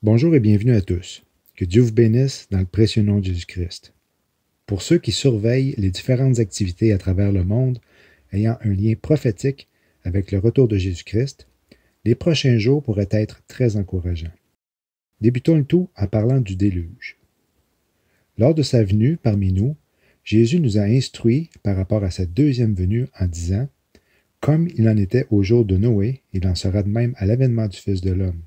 Bonjour et bienvenue à tous. Que Dieu vous bénisse dans le précieux nom de Jésus-Christ. Pour ceux qui surveillent les différentes activités à travers le monde ayant un lien prophétique avec le retour de Jésus-Christ, les prochains jours pourraient être très encourageants. Débutons le tout en parlant du déluge. Lors de sa venue parmi nous, Jésus nous a instruits par rapport à sa deuxième venue en disant « Comme il en était au jour de Noé, il en sera de même à l'avènement du Fils de l'homme.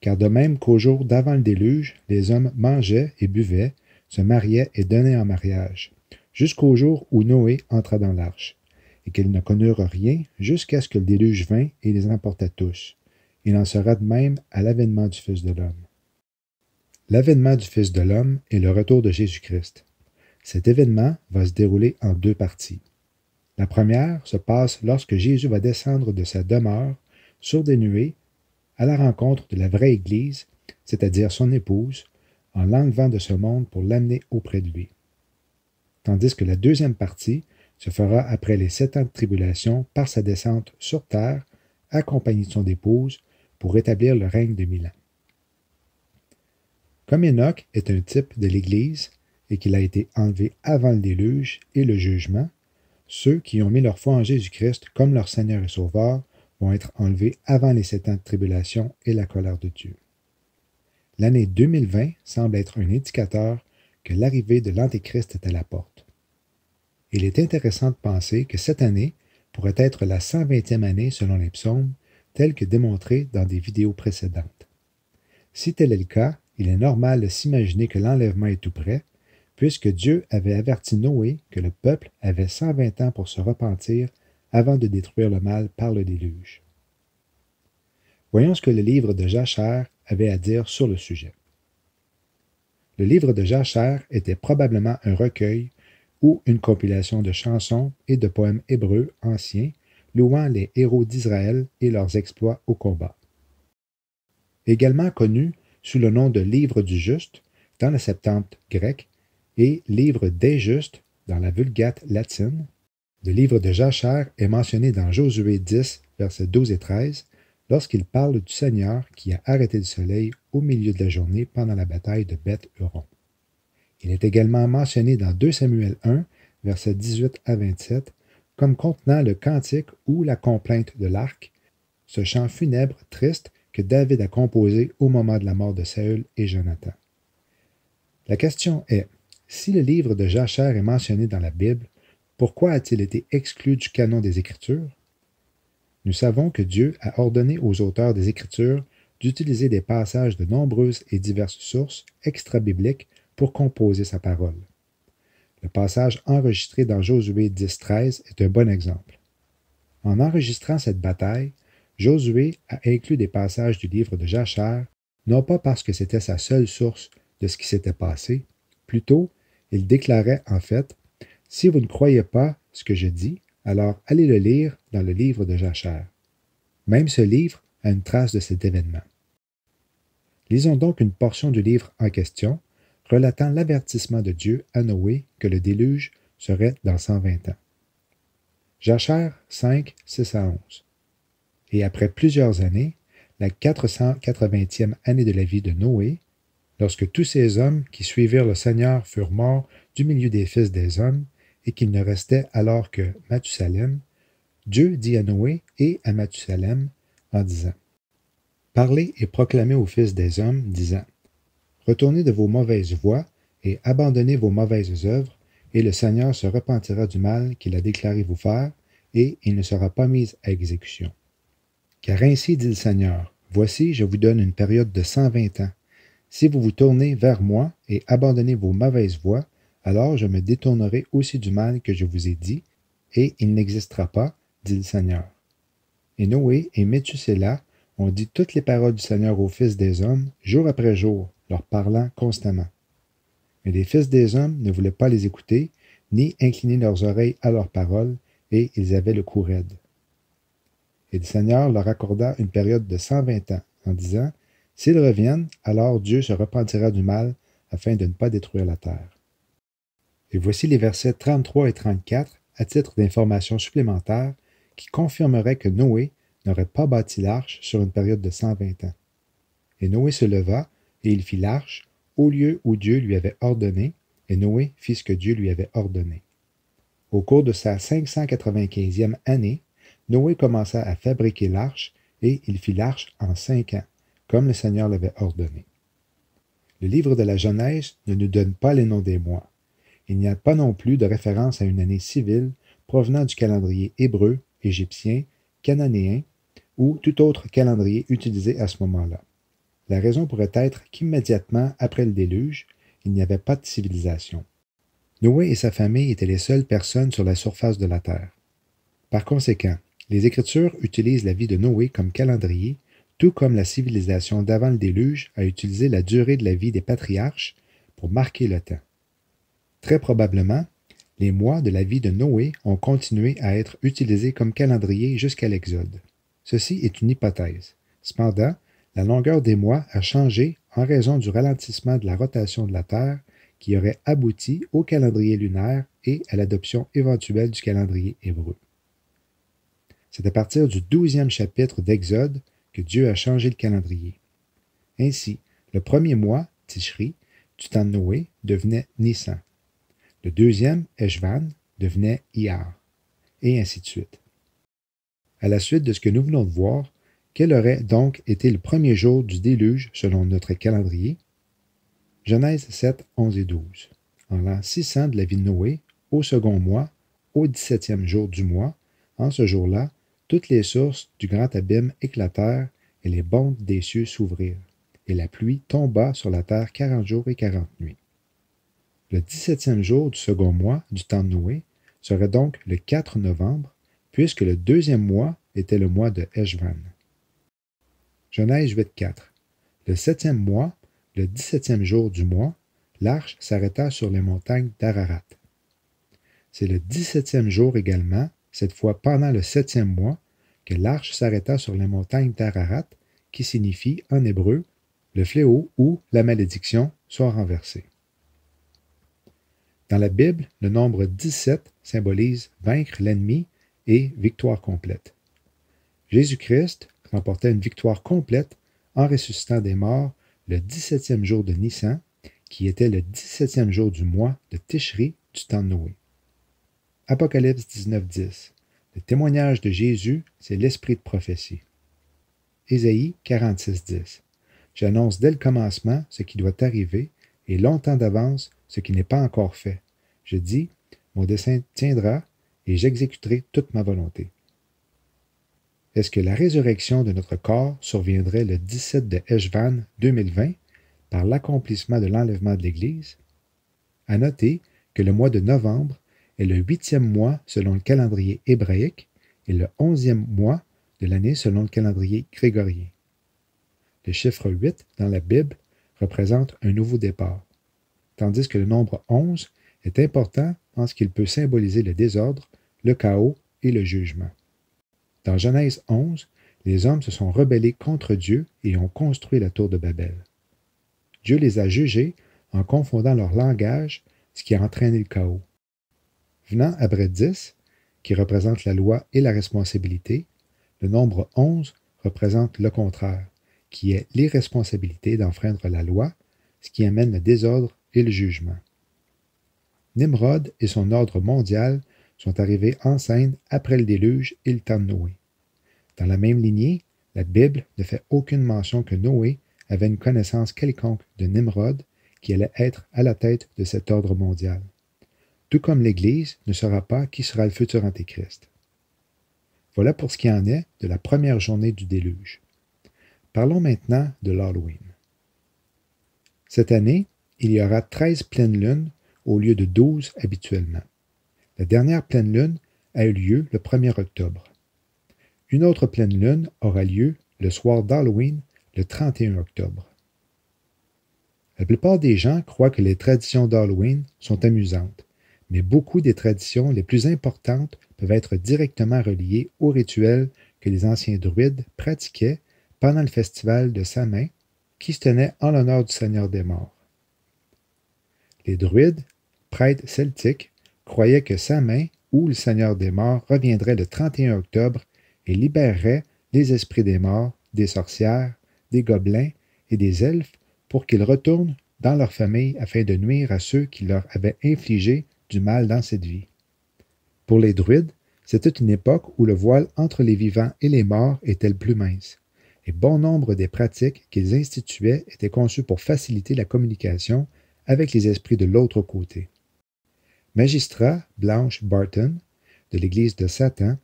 Car de même qu'au jour d'avant le déluge, les hommes mangeaient et buvaient, se mariaient et donnaient en mariage, jusqu'au jour où Noé entra dans l'arche, et qu'ils ne connurent rien jusqu'à ce que le déluge vînt et les emporta tous. Il en sera de même à l'avènement du Fils de l'homme. » L'avènement du Fils de l'homme est le retour de Jésus-Christ. Cet événement va se dérouler en deux parties. La première se passe lorsque Jésus va descendre de sa demeure sur des nuées à la rencontre de la vraie Église, c'est-à-dire son épouse, en l'enlevant de ce monde pour l'amener auprès de lui. Tandis que la deuxième partie se fera après les 7 ans de tribulation par sa descente sur terre, accompagnée de son épouse, pour établir le règne de 1000 ans. Comme Enoch est un type de l'Église et qu'il a été enlevé avant le déluge et le jugement, ceux qui ont mis leur foi en Jésus-Christ comme leur Seigneur et Sauveur vont être enlevés avant les 7 ans de tribulation et la colère de Dieu. L'année 2020 semble être un indicateur que l'arrivée de l'Antéchrist est à la porte. Il est intéressant de penser que cette année pourrait être la 120e année selon les psaumes, telle que démontrée dans des vidéos précédentes. Si tel est le cas, il est normal de s'imaginer que l'enlèvement est tout près, puisque Dieu avait averti Noé que le peuple avait 120 ans pour se repentir avant de détruire le mal par le déluge. Voyons ce que le livre de Jachère avait à dire sur le sujet. Le livre de Jachère était probablement un recueil ou une compilation de chansons et de poèmes hébreux anciens louant les héros d'Israël et leurs exploits au combat. Également connu sous le nom de Livre du Juste dans la Septante grecque et Livre des Justes dans la Vulgate latine, le livre de Jachère est mentionné dans Josué 10, versets 12 et 13, lorsqu'il parle du Seigneur qui a arrêté le soleil au milieu de la journée pendant la bataille de Beth-Huron. Il est également mentionné dans 2 Samuel 1, versets 18 à 27, comme contenant le cantique ou la complainte de l'arc, ce chant funèbre triste que David a composé au moment de la mort de Saül et Jonathan. La question est, si le livre de Jachère est mentionné dans la Bible, pourquoi a-t-il été exclu du canon des Écritures? Nous savons que Dieu a ordonné aux auteurs des Écritures d'utiliser des passages de nombreuses et diverses sources extra-bibliques pour composer sa parole. Le passage enregistré dans Josué 10-13 est un bon exemple. En enregistrant cette bataille, Josué a inclus des passages du livre de Jachère, non pas parce que c'était sa seule source de ce qui s'était passé, plutôt, il déclarait en fait « Si vous ne croyez pas ce que je dis, alors allez le lire dans le livre de Jachère. » Même ce livre a une trace de cet événement. Lisons donc une portion du livre en question, relatant l'avertissement de Dieu à Noé que le déluge serait dans 120 ans. Jachère 5, 6 à 11. Et après plusieurs années, la 480e année de la vie de Noé, lorsque tous ces hommes qui suivirent le Seigneur furent morts du milieu des fils des hommes, et qu'il ne restait alors que Mathusalem, Dieu dit à Noé et à Mathusalem en disant « Parlez et proclamez aux fils des hommes, disant « Retournez de vos mauvaises voies et abandonnez vos mauvaises œuvres, et le Seigneur se repentira du mal qu'il a déclaré vous faire, et il ne sera pas mis à exécution. Car ainsi dit le Seigneur, voici, je vous donne une période de 120 ans. Si vous vous tournez vers moi et abandonnez vos mauvaises voies, alors je me détournerai aussi du mal que je vous ai dit, et il n'existera pas, dit le Seigneur. » Et Noé et Méthusélah ont dit toutes les paroles du Seigneur aux fils des hommes, jour après jour, leur parlant constamment. Mais les fils des hommes ne voulaient pas les écouter, ni incliner leurs oreilles à leurs paroles, et ils avaient le cou raide. Et le Seigneur leur accorda une période de 120 ans, en disant, « S'ils reviennent, alors Dieu se repentira du mal, afin de ne pas détruire la terre. » Et voici les versets 33 et 34, à titre d'information supplémentaire, qui confirmeraient que Noé n'aurait pas bâti l'arche sur une période de 120 ans. Et Noé se leva, et il fit l'arche au lieu où Dieu lui avait ordonné, et Noé fit ce que Dieu lui avait ordonné. Au cours de sa 595e année, Noé commença à fabriquer l'arche, et il fit l'arche en 5 ans, comme le Seigneur l'avait ordonné. Le livre de la Genèse ne nous donne pas les noms des mois. Il n'y a pas non plus de référence à une année civile provenant du calendrier hébreu, égyptien, cananéen ou tout autre calendrier utilisé à ce moment-là. La raison pourrait être qu'immédiatement après le déluge, il n'y avait pas de civilisation. Noé et sa famille étaient les seules personnes sur la surface de la Terre. Par conséquent, les Écritures utilisent la vie de Noé comme calendrier, tout comme la civilisation d'avant le déluge a utilisé la durée de la vie des patriarches pour marquer le temps. Très probablement, les mois de la vie de Noé ont continué à être utilisés comme calendrier jusqu'à l'Exode. Ceci est une hypothèse. Cependant, la longueur des mois a changé en raison du ralentissement de la rotation de la Terre qui aurait abouti au calendrier lunaire et à l'adoption éventuelle du calendrier hébreu. C'est à partir du 12e chapitre d'Exode que Dieu a changé le calendrier. Ainsi, le premier mois, Tishri, du temps de Noé, devenait Nissan. Le deuxième, Eshvan, devenait Iyar, et ainsi de suite. À la suite de ce que nous venons de voir, quel aurait donc été le premier jour du déluge selon notre calendrier? Genèse 7, 11 et 12. En l'an 600 de la vie de Noé, au second mois, au 17e jour du mois, en ce jour-là, toutes les sources du grand abîme éclatèrent et les bondes des cieux s'ouvrirent, et la pluie tomba sur la terre 40 jours et 40 nuits. Le 17e jour du second mois du temps de Noé serait donc le 4 novembre, puisque le deuxième mois était le mois de Eshvan. Genèse 8.4. Le 7e mois, le 17e jour du mois, l'arche s'arrêta sur les montagnes d'Ararat. C'est le 17e jour également, cette fois pendant le 7e mois, que l'arche s'arrêta sur les montagnes d'Ararat, qui signifie en hébreu le fléau ou la malédiction soit renversée. Dans la Bible, le nombre 17 symbolise vaincre l'ennemi et victoire complète. Jésus-Christ remporta une victoire complète en ressuscitant des morts le 17e jour de Nissan, qui était le 17e jour du mois de Tishri du temps de Noé. Apocalypse 19.10. Le témoignage de Jésus, c'est l'esprit de prophétie. Ésaïe 46.10. J'annonce dès le commencement ce qui doit arriver et longtemps d'avance ce qui n'est pas encore fait. Je dis, mon dessein tiendra et j'exécuterai toute ma volonté. Est-ce que la résurrection de notre corps surviendrait le 17 de Eshvan 2020 par l'accomplissement de l'enlèvement de l'Église? À noter que le mois de novembre est le 8e mois selon le calendrier hébraïque et le 11e mois de l'année selon le calendrier grégorien. Le chiffre 8 dans la Bible représente un nouveau départ, tandis que le nombre 11 est important en ce qu'il peut symboliser le désordre, le chaos et le jugement. Dans Genèse 11, les hommes se sont rebellés contre Dieu et ont construit la tour de Babel. Dieu les a jugés en confondant leur langage, ce qui a entraîné le chaos. Venant après 10, qui représente la loi et la responsabilité, le nombre 11 représente le contraire, qui est l'irresponsabilité d'enfreindre la loi, ce qui amène le désordre et le jugement. Nimrod et son ordre mondial sont arrivés en scène après le déluge et le temps de Noé. Dans la même lignée, la Bible ne fait aucune mention que Noé avait une connaissance quelconque de Nimrod qui allait être à la tête de cet ordre mondial. Tout comme l'Église ne saura pas qui sera le futur Antéchrist. Voilà pour ce qui en est de la première journée du déluge. Parlons maintenant de l'Halloween. Cette année, il y aura 13 pleines lunes au lieu de 12 habituellement. La dernière pleine lune a eu lieu le 1er octobre. Une autre pleine lune aura lieu le soir d'Halloween, le 31 octobre. La plupart des gens croient que les traditions d'Halloween sont amusantes, mais beaucoup des traditions les plus importantes peuvent être directement reliées aux rituels que les anciens druides pratiquaient pendant le festival de Samhain, qui se tenait en l'honneur du Seigneur des Morts. Les druides, prêtres celtiques, croyaient que Samhain, ou le Seigneur des Morts, reviendrait le 31 octobre et libérerait les esprits des morts, des sorcières, des gobelins et des elfes pour qu'ils retournent dans leur famille afin de nuire à ceux qui leur avaient infligé du mal dans cette vie. Pour les druides, c'était une époque où le voile entre les vivants et les morts était le plus mince, et bon nombre des pratiques qu'ils instituaient étaient conçues pour faciliter la communication avec les esprits de l'autre côté. Magistrat Blanche Barton, de l'Église de Satan,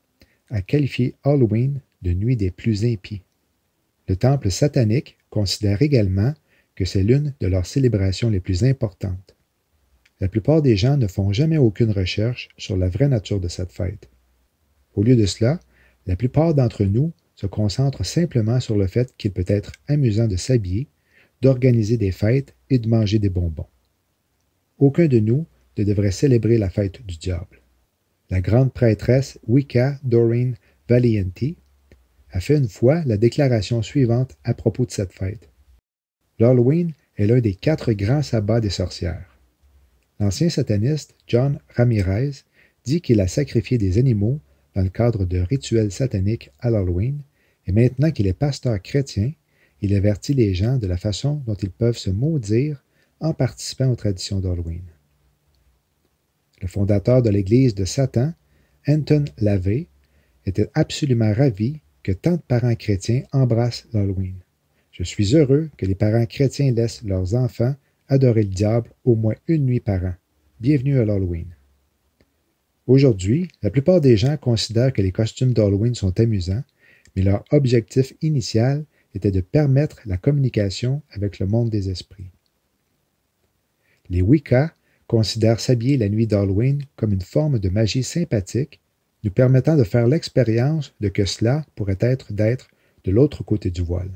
a qualifié Halloween de nuit des plus impies. Le temple satanique considère également que c'est l'une de leurs célébrations les plus importantes. La plupart des gens ne font jamais aucune recherche sur la vraie nature de cette fête. Au lieu de cela, la plupart d'entre nous se concentrent simplement sur le fait qu'il peut être amusant de s'habiller, d'organiser des fêtes et de manger des bonbons. Aucun de nous ne devrait célébrer la fête du diable. La grande prêtresse Wicca Doreen Valiente a fait une fois la déclaration suivante à propos de cette fête. L'Halloween est l'un des 4 grands sabbats des sorcières. L'ancien sataniste John Ramirez dit qu'il a sacrifié des animaux dans le cadre de rituels sataniques à l'Halloween, et maintenant qu'il est pasteur chrétien, il avertit les gens de la façon dont ils peuvent se maudire en participant aux traditions d'Halloween. Le fondateur de l'Église de Satan, Anton LaVey, était absolument ravi que tant de parents chrétiens embrassent l'Halloween. Je suis heureux que les parents chrétiens laissent leurs enfants adorer le diable au moins une nuit par an. Bienvenue à l'Halloween. Aujourd'hui, la plupart des gens considèrent que les costumes d'Halloween sont amusants, mais leur objectif initial était de permettre la communication avec le monde des esprits. Les Wicca considèrent s'habiller la nuit d'Halloween comme une forme de magie sympathique, nous permettant de faire l'expérience de que cela pourrait être d'être de l'autre côté du voile.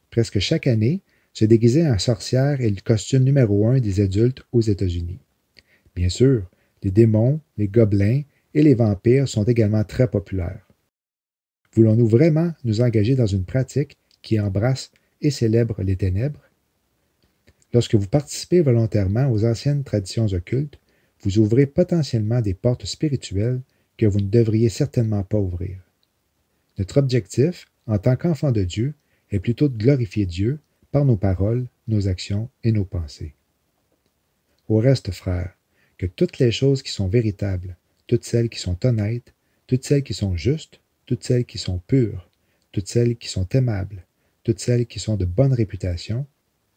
Presque chaque année, se déguiser en sorcière est le costume numéro 1 des adultes aux États-Unis. Bien sûr, les démons, les gobelins et les vampires sont également très populaires. Voulons-nous vraiment nous engager dans une pratique qui embrasse et célèbre les ténèbres? Lorsque vous participez volontairement aux anciennes traditions occultes, vous ouvrez potentiellement des portes spirituelles que vous ne devriez certainement pas ouvrir. Notre objectif, en tant qu'enfant de Dieu, est plutôt de glorifier Dieu par nos paroles, nos actions et nos pensées. Au reste, frères, que toutes les choses qui sont véritables, toutes celles qui sont honnêtes, toutes celles qui sont justes, toutes celles qui sont pures, toutes celles qui sont aimables, toutes celles qui sont de bonne réputation,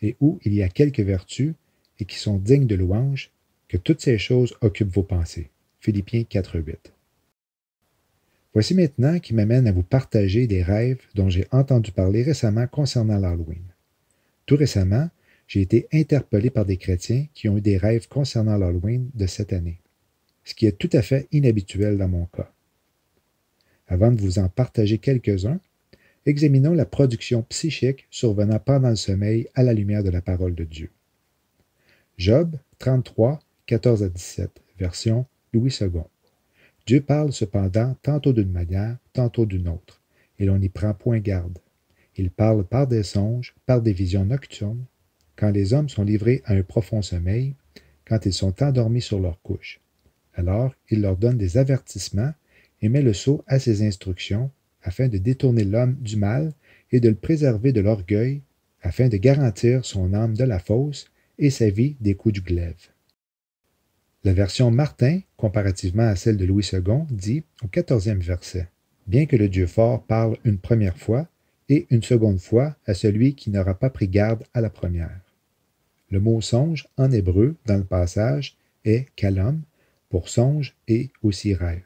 et où il y a quelques vertus et qui sont dignes de louange, que toutes ces choses occupent vos pensées. Philippiens 4.8. Voici maintenant qui m'amène à vous partager des rêves dont j'ai entendu parler récemment concernant l'Halloween. Tout récemment, j'ai été interpellé par des chrétiens qui ont eu des rêves concernant l'Halloween de cette année, ce qui est tout à fait inhabituel dans mon cas. Avant de vous en partager quelques-uns, examinons la production psychique survenant pendant le sommeil à la lumière de la parole de Dieu. Job 33, 14 à 17, version Louis II. Dieu parle cependant tantôt d'une manière, tantôt d'une autre, et l'on n'y prend point garde. Il parle par des songes, par des visions nocturnes, quand les hommes sont livrés à un profond sommeil, quand ils sont endormis sur leur couche. Alors, il leur donne des avertissements et met le sceau à ses instructions, afin de détourner l'homme du mal et de le préserver de l'orgueil, afin de garantir son âme de la fosse et sa vie des coups du glaive. La version Martin, comparativement à celle de Louis II, dit au 14e verset, « Bien que le Dieu fort parle une première fois, et une seconde fois à celui qui n'aura pas pris garde à la première. » Le mot songe, en hébreu, dans le passage, est kalom, pour songe et aussi rêve.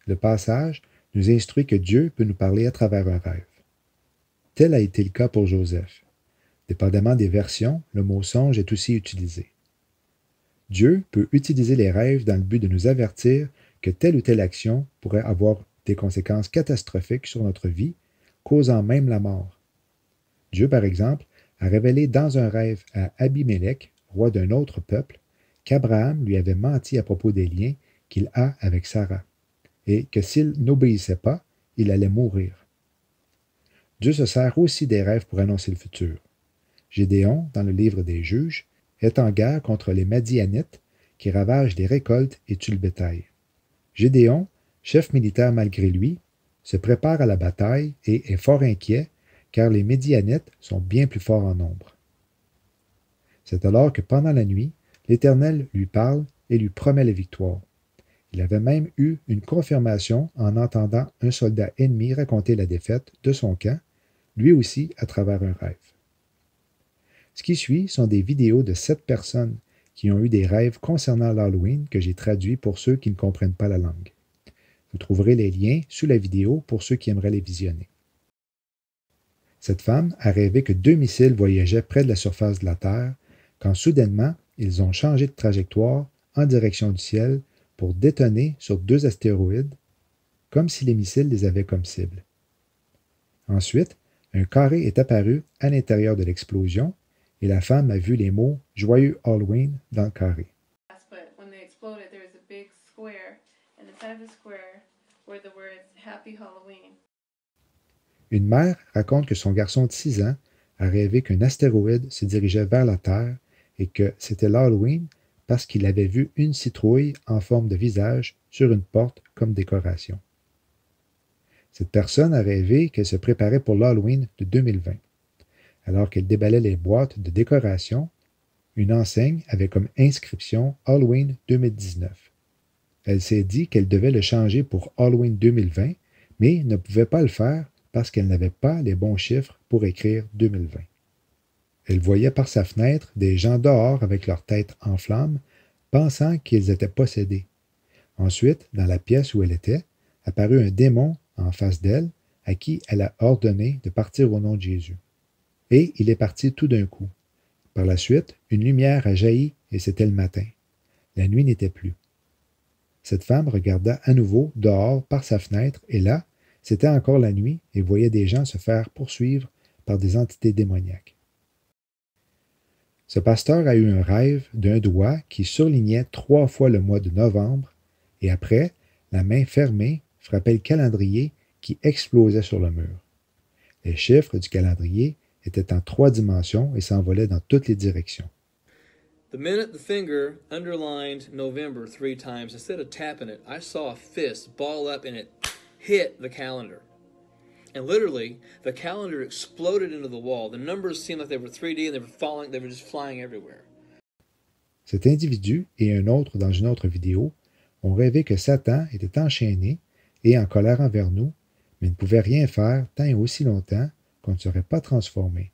Le passage nous instruit que Dieu peut nous parler à travers un rêve. Tel a été le cas pour Joseph. Dépendamment des versions, le mot songe est aussi utilisé. Dieu peut utiliser les rêves dans le but de nous avertir que telle ou telle action pourrait avoir des conséquences catastrophiques sur notre vie, causant même la mort. Dieu, par exemple, a révélé dans un rêve à Abimélec, roi d'un autre peuple, qu'Abraham lui avait menti à propos des liens qu'il a avec Sarah, et que s'il n'obéissait pas, il allait mourir. Dieu se sert aussi des rêves pour annoncer le futur. Gédéon, dans le livre des Juges, est en guerre contre les Madianites qui ravagent les récoltes et tuent le bétail. Gédéon, chef militaire malgré lui, se prépare à la bataille et est fort inquiet car les Midianites sont bien plus forts en nombre. C'est alors que pendant la nuit, l'Éternel lui parle et lui promet la victoire. Il avait même eu une confirmation en entendant un soldat ennemi raconter la défaite de son camp, lui aussi à travers un rêve. Ce qui suit sont des vidéos de 7 personnes qui ont eu des rêves concernant l'Halloween que j'ai traduits pour ceux qui ne comprennent pas la langue. Vous trouverez les liens sous la vidéo pour ceux qui aimeraient les visionner. Cette femme a rêvé que 2 missiles voyageaient près de la surface de la Terre quand soudainement ils ont changé de trajectoire en direction du ciel pour détonner sur 2 astéroïdes, comme si les missiles les avaient comme cible. Ensuite, un carré est apparu à l'intérieur de l'explosion et la femme a vu les mots « Joyeux Halloween » dans le carré. Une mère raconte que son garçon de 6 ans a rêvé qu'un astéroïde se dirigeait vers la Terre et que c'était l'Halloween parce qu'il avait vu une citrouille en forme de visage sur une porte comme décoration. Cette personne a rêvé qu'elle se préparait pour l'Halloween de 2020. Alors qu'elle déballait les boîtes de décoration, une enseigne avait comme inscription Halloween 2019. Elle s'est dit qu'elle devait le changer pour Halloween 2020, mais ne pouvait pas le faire parce qu'elle n'avait pas les bons chiffres pour écrire 2020. Elle voyait par sa fenêtre des gens dehors avec leur tête en flammes, pensant qu'ils étaient possédés. Ensuite, dans la pièce où elle était, apparut un démon en face d'elle, à qui elle a ordonné de partir au nom de Jésus. Et il est parti tout d'un coup. Par la suite, une lumière a jailli et c'était le matin. La nuit n'était plus. Cette femme regarda à nouveau dehors par sa fenêtre et là, c'était encore la nuit et voyait des gens se faire poursuivre par des entités démoniaques. Ce pasteur a eu un rêve d'un doigt qui surlignait 3 fois le mois de novembre et après, la main fermée frappait le calendrier qui explosait sur le mur. Les chiffres du calendrier étaient en 3 dimensions et s'envolaient dans toutes les directions. The minute the finger underlined November 3 times, instead of tapping it, I saw a fist ball up and it hit the calendar. And literally, the calendar exploded into the wall. The numbers seemed like they were 3D and they were just flying everywhere. Cet individu et un autre dans une autre vidéo ont rêvé que Satan était enchaîné et en colère envers nous, mais ne pouvait rien faire tant et aussi longtemps qu'on ne serait pas transformé,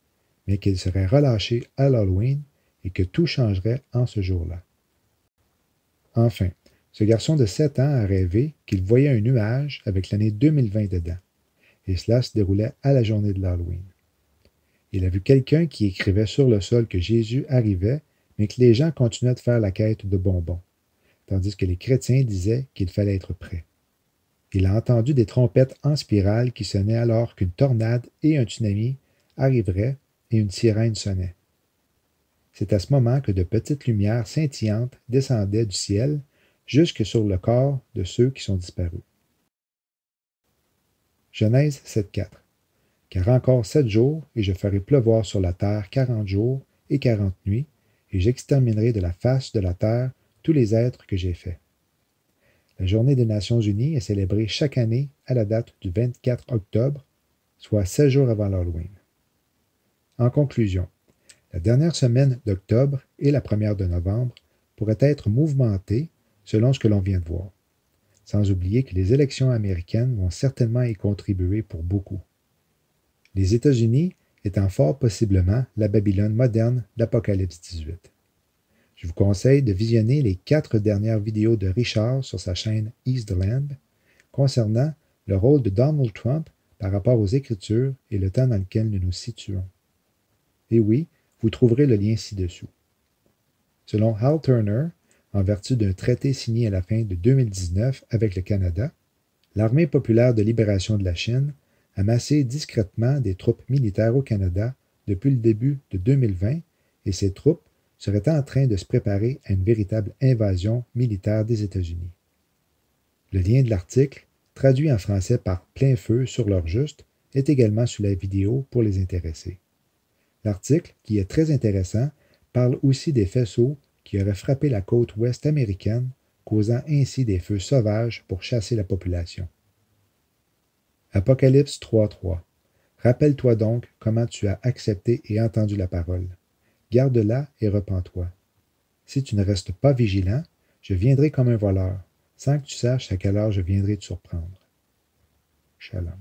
mais qu'il serait relâché à l'Halloween et que tout changerait en ce jour-là. Enfin, ce garçon de 7 ans a rêvé qu'il voyait un nuage avec l'année 2020 dedans, et cela se déroulait à la journée de l'Halloween. Il a vu quelqu'un qui écrivait sur le sol que Jésus arrivait, mais que les gens continuaient de faire la quête de bonbons, tandis que les chrétiens disaient qu'il fallait être prêt. Il a entendu des trompettes en spirale qui sonnaient alors qu'une tornade et un tsunami arriveraient et une sirène sonnait. C'est à ce moment que de petites lumières scintillantes descendaient du ciel jusque sur le corps de ceux qui sont disparus. Genèse 7.4. Car encore 7 jours, et je ferai pleuvoir sur la terre 40 jours et 40 nuits, et j'exterminerai de la face de la terre tous les êtres que j'ai faits. La Journée des Nations Unies est célébrée chaque année à la date du 24 octobre, soit 16 jours avant l'Halloween. En conclusion, la dernière semaine d'octobre et la première de novembre pourraient être mouvementées selon ce que l'on vient de voir. Sans oublier que les élections américaines vont certainement y contribuer pour beaucoup. Les États-Unis étant fort possiblement la Babylone moderne d'Apocalypse 18. Je vous conseille de visionner les 4 dernières vidéos de Richard sur sa chaîne East the Land concernant le rôle de Donald Trump par rapport aux Écritures et le temps dans lequel nous nous situons. Et oui, vous trouverez le lien ci-dessous. Selon Hal Turner, en vertu d'un traité signé à la fin de 2019 avec le Canada, l'Armée populaire de libération de la Chine amassé discrètement des troupes militaires au Canada depuis le début de 2020 et ces troupes seraient en train de se préparer à une véritable invasion militaire des États-Unis. Le lien de l'article, traduit en français par Plein Feu sur l'heure juste, est également sous la vidéo pour les intéressés. L'article, qui est très intéressant, parle aussi des faisceaux qui auraient frappé la côte ouest américaine, causant ainsi des feux sauvages pour chasser la population. Apocalypse 3.3. Rappelle-toi donc comment tu as accepté et entendu la parole. Garde-la et repens-toi. Si tu ne restes pas vigilant, je viendrai comme un voleur, sans que tu saches à quelle heure je viendrai te surprendre. Shalom.